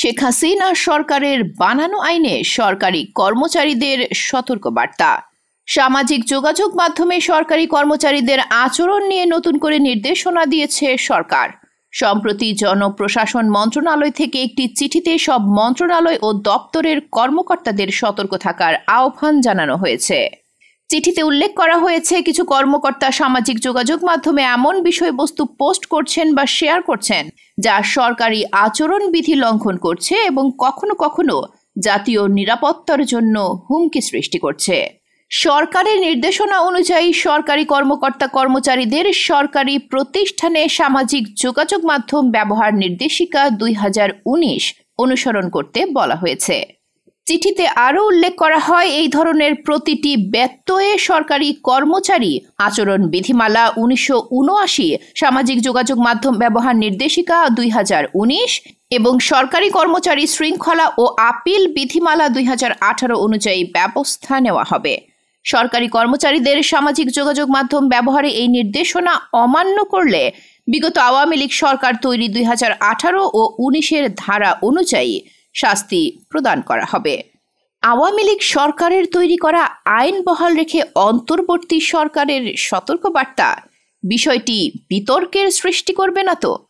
শেখ হাসিনা সরকারের বানানো আইনে সরকারি কর্মচারীদের সতর্কবার্তা। সামাজিক যোগাযোগ মাধ্যমে সরকারি কর্মচারীদের আচরণ নিয়ে নতুন করে নির্দেশনা দিয়েছে সরকার। সম্প্রতি জনপ্রশাসন মন্ত্রণালয় থেকে একটি চিঠিতে সব মন্ত্রণালয় ও দপ্তরের কর্মকর্তাদের সতর্ক থাকার আহ্বান জানানো হয়েছে। চিঠিতে উল্লেখ করা হয়েছে, কিছু কর্মকর্তা সামাজিক যোগাযোগ মাধ্যমে এমন বিষয়বস্তু পোস্ট করছেন বা শেয়ার করছেন যা সরকারি আচরণ বিধি লঙ্ঘন করছে এবং কখনো কখনো জাতীয় নিরাপত্তার জন্য হুমকি সৃষ্টি করছে। সরকারের নির্দেশনা অনুযায়ী সরকারি কর্মকর্তা কর্মচারীদের সরকারি প্রতিষ্ঠানে সামাজিক যোগাযোগ মাধ্যম ব্যবহার নির্দেশিকা 2019 অনুসরণ করতে বলা হয়েছে। চিঠিতে আরও উল্লেখ করা হয়, এই ধরনের প্রতিটি ব্যত্যয়ে সরকারি কর্মচারী আচরণ বিধিমালা 1979, সামাজিক যোগাযোগ মাধ্যম ব্যবহার নির্দেশিকা 2019 এবং সরকারি কর্মচারী শৃঙ্খলা ও আপিল বিধিমালা 2018 অনুযায়ী ব্যবস্থা নেওয়া হবে। সরকারি কর্মচারীদের সামাজিক যোগাযোগ মাধ্যম ব্যবহারে এই নির্দেশনা অমান্য করলে বিগত আওয়ামী লীগ সরকার তৈরি 2018 ও 19 ধারা অনুযায়ী শাস্তি প্রদান করা হবে। আওয়ামী লীগ সরকারের তৈরি করা আইন বহাল রেখে অন্তর্বর্তী সরকারের সতর্কবার্তা বিষয়টি বিতর্কের সৃষ্টি করবে না তো?